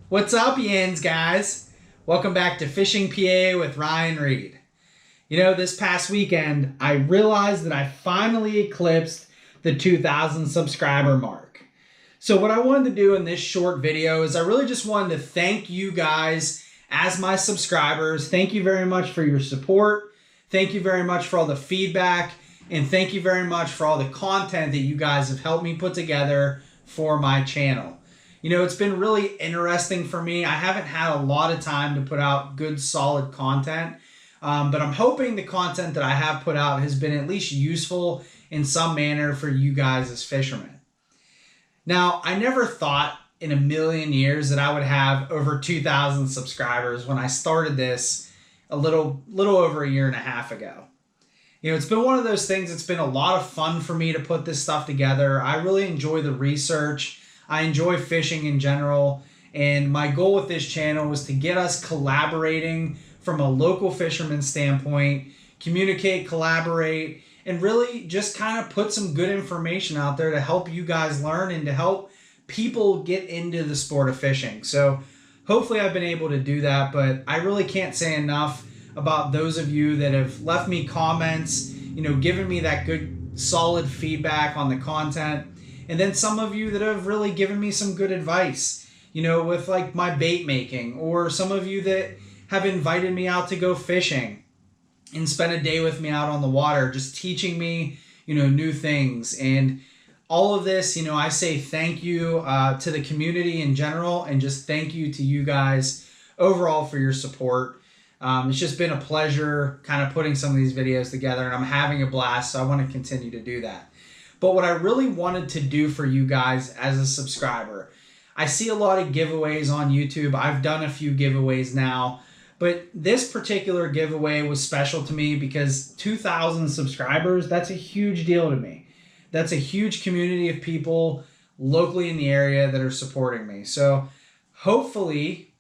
What's up, Yins guys? Welcome back to Fishing PA with Ryan Reed. You know, this past weekend, I realized that I finally eclipsed the 2,000 subscriber mark. So what I wanted to do in this short video is I really just wanted to thank you guys as my subscribers. Thank you very much for your support. Thank you very much for all the feedback. And thank you very much for all the content that you guys have helped me put together for my channel. You know, it's been really interesting for me. I haven't had a lot of time to put out good, solid content, but I'm hoping the content that I have put out has been at least useful in some manner for you guys as fishermen. Now, I never thought in a million years that I would have over 2,000 subscribers when I started this a little over a year and a half ago. You know, it's been one of those things. It's been a lot of fun for me to put this stuff together. I really enjoy the research. I enjoy fishing in general, and my goal with this channel was to get us collaborating from a local fisherman standpoint, communicate, collaborate, and really just kind of put some good information out there to help you guys learn and to help people get into the sport of fishing. So hopefully I've been able to do that, but I really can't say enough about those of you that have left me comments, you know, given me that good, solid feedback on the content. And then some of you that have really given me some good advice, you know, with like my bait making, or some of you that have invited me out to go fishing and spend a day with me out on the water, just teaching me, you know, new things. And all of this, you know, I say thank you to the community in general, and just thank you to you guys overall for your support. It's just been a pleasure kind of putting some of these videos together, and I'm having a blast, so I want to continue to do that. But what I really wanted to do for you guys as a subscriber, I see a lot of giveaways on YouTube. I've done a few giveaways now, but this particular giveaway was special to me because 2,000 subscribers, that's a huge deal to me. That's a huge community of people locally in the area that are supporting me. So hopefully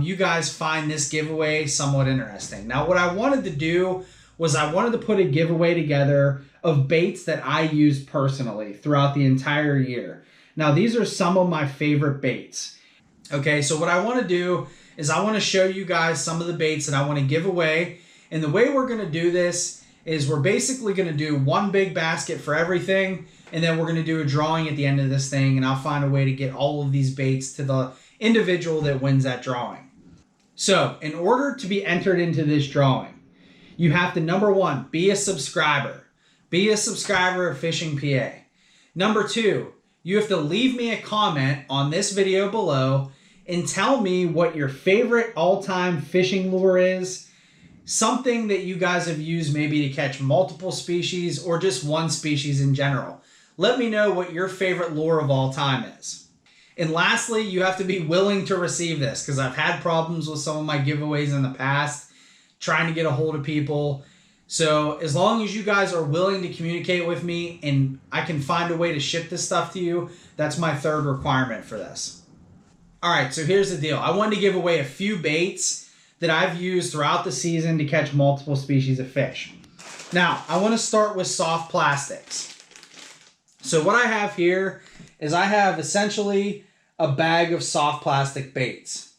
you guys find this giveaway somewhat interesting. Now, what I wanted to do was I wanted to put a giveaway together of baits that I use personally throughout the entire year. Now, these are some of my favorite baits. Okay, so what I want to do is I want to show you guys some of the baits that I want to give away. And the way we're going to do this is we're basically going to do one big basket for everything, and then we're going to do a drawing at the end of this thing, and I'll find a way to get all of these baits to the individual that wins that drawing. So, in order to be entered into this drawing, you have to, number one, be a subscriber. Be a subscriber of Fishing PA. Number two, you have to leave me a comment on this video below and tell me what your favorite all-time fishing lure is. Something that you guys have used maybe to catch multiple species or just one species in general. Let me know what your favorite lure of all time is. And lastly, you have to be willing to receive this, because I've had problems with some of my giveaways in the past trying to get a hold of people. So as long as you guys are willing to communicate with me and I can find a way to ship this stuff to you, that's my third requirement for this. All right, so here's the deal. I wanted to give away a few baits that I've used throughout the season to catch multiple species of fish. Now, I want to start with soft plastics. So what I have here is I have essentially a bag of soft plastic baits.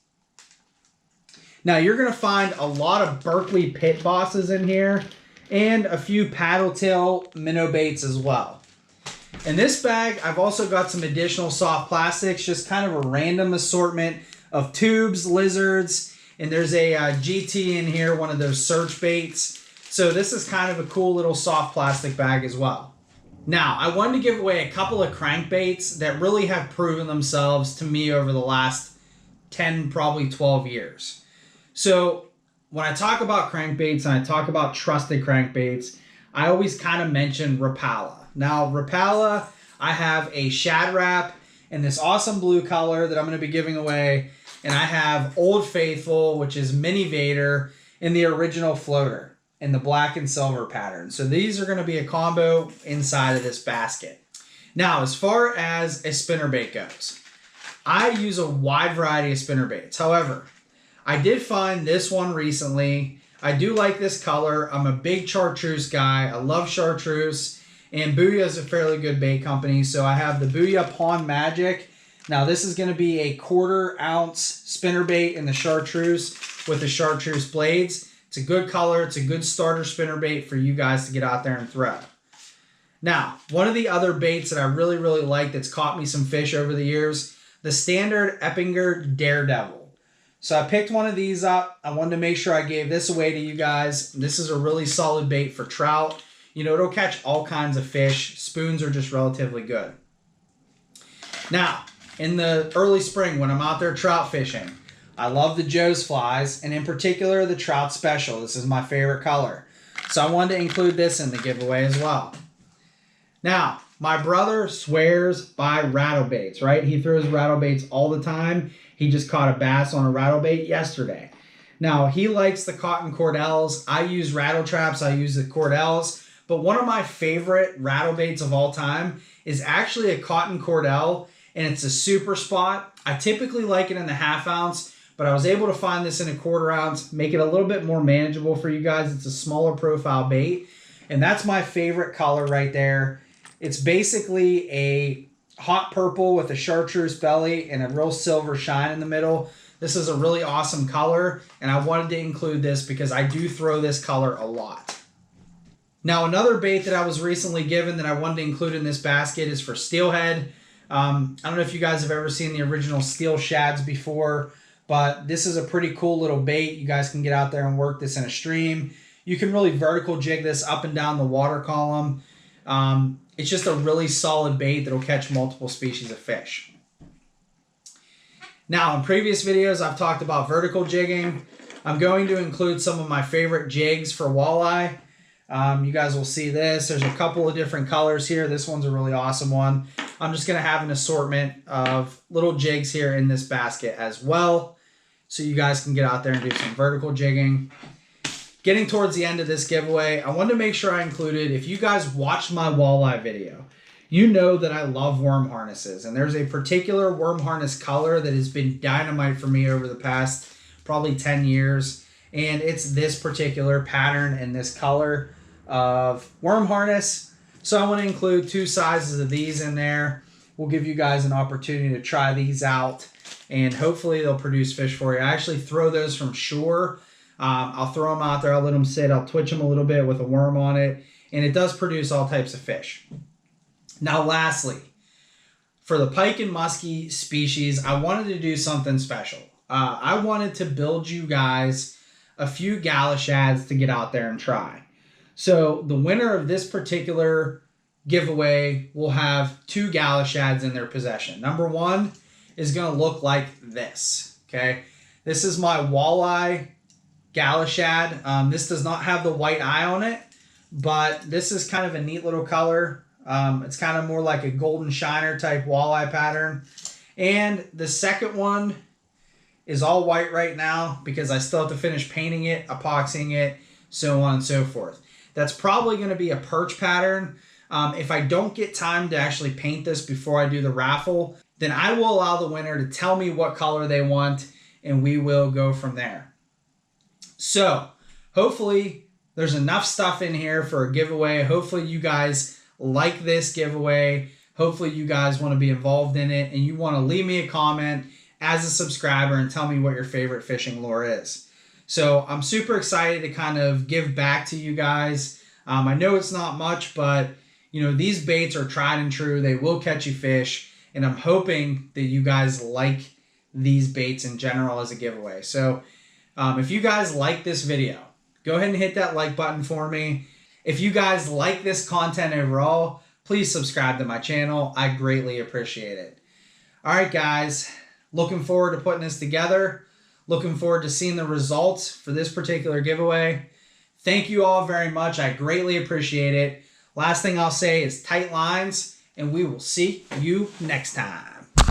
Now, you're going to find a lot of Berkley Pit Bosses in here and a few paddle tail minnow baits as well. In this bag, I've also got some additional soft plastics, just kind of a random assortment of tubes, lizards, and there's a GT in here, one of those search baits. So this is kind of a cool little soft plastic bag as well. Now, I wanted to give away a couple of crankbaits that really have proven themselves to me over the last 10, probably 12 years. So when I talk about crankbaits and I talk about trusted crankbaits, I always kind of mention Rapala. Now, Rapala, I have a Shad Rap in this awesome blue color that I'm going to be giving away. And I have Old Faithful, which is Mini Vader, in the original floater in the black and silver pattern. So these are going to be a combo inside of this basket. Now, as far as a spinnerbait goes, I use a wide variety of spinnerbaits. However, I did find this one recently. I do like this color. I'm a big chartreuse guy. I love chartreuse. And Booyah is a fairly good bait company. So I have the Booyah Pond Magic. Now this is going to be a 1/4 ounce spinnerbait in the chartreuse with the chartreuse blades. It's a good color. It's a good starter spinnerbait for you guys to get out there and throw. Now, one of the other baits that I really, really like that's caught me some fish over the years, the standard Eppinger Daredevil. So I picked one of these up. I wanted to make sure I gave this away to you guys. This is a really solid bait for trout. You know, it'll catch all kinds of fish. Spoons are just relatively good. Now, in the early spring when I'm out there trout fishing, I love the Joe's flies, and in particular the Trout Special. This is my favorite color. So I wanted to include this in the giveaway as well. Now, my brother swears by rattle baits, right? He throws rattle baits all the time. He just caught a bass on a rattle bait yesterday. Now, he likes the cotton cordelles. I use rattle traps. I use the cordelles. But one of my favorite rattle baits of all time is actually a cotton cordell, and it's a super spot. I typically like it in the 1/2 ounce, but I was able to find this in a 1/4 ounce, make it a little bit more manageable for you guys. It's a smaller profile bait, and that's my favorite color right there. It's basically a hot purple with a chartreuse belly and a real silver shine in the middle. This is a really awesome color, and I wanted to include this because I do throw this color a lot. Now, another bait that I was recently given that I wanted to include in this basket is for steelhead. I don't know if you guys have ever seen the original steel shads before, but this is a pretty cool little bait. You guys can get out there and work this in a stream. You can really vertical jig this up and down the water column. It's just a really solid bait that'll catch multiple species of fish. Now, in previous videos, I've talked about vertical jigging. I'm going to include some of my favorite jigs for walleye. You guys will see this. There's a couple of different colors here. This one's a really awesome one. I'm just going to have an assortment of little jigs here in this basket as well, so you guys can get out there and do some vertical jigging. Getting towards the end of this giveaway, I wanted to make sure I included, if you guys watched my walleye video, you know that I love worm harnesses, and there's a particular worm harness color that has been dynamite for me over the past probably 10 years, and it's this particular pattern and this color of worm harness. So I want to include 2 sizes of these in there. We'll give you guys an opportunity to try these out, and hopefully they'll produce fish for you. I actually throw those from shore. I'll throw them out there, I'll let them sit, I'll twitch them a little bit with a worm on it, and it does produce all types of fish. Now, lastly, for the pike and muskie species, I wanted to do something special. I wanted to build you guys a few Galishads to get out there and try. So the winner of this particular giveaway will have 2 Galishads in their possession. Number 1 is going to look like this, okay? This is my walleye Galishad. This does not have the white eye on it, but this is kind of a neat little color. It's kind of more like a golden shiner type walleye pattern. And the second one is all white right now because I still have to finish painting it, epoxying it, so on and so forth. That's probably going to be a perch pattern. If I don't get time to actually paint this before I do the raffle, then I will allow the winner to tell me what color they want, and we will go from there. So hopefully there's enough stuff in here for a giveaway. Hopefully you guys like this giveaway. Hopefully you guys want to be involved in it, and you want to leave me a comment as a subscriber and tell me what your favorite fishing lure is. So I'm super excited to kind of give back to you guys. I know it's not much, but you know, these baits are tried and true. They will catch you fish, and I'm hoping that you guys like these baits in general as a giveaway. So if you guys like this video, go ahead and hit that like button for me. If you guys like this content overall, please subscribe to my channel. I greatly appreciate it. All right, guys, looking forward to putting this together. Looking forward to seeing the results for this particular giveaway. Thank you all very much. I greatly appreciate it. Last thing I'll say is tight lines, and we will see you next time.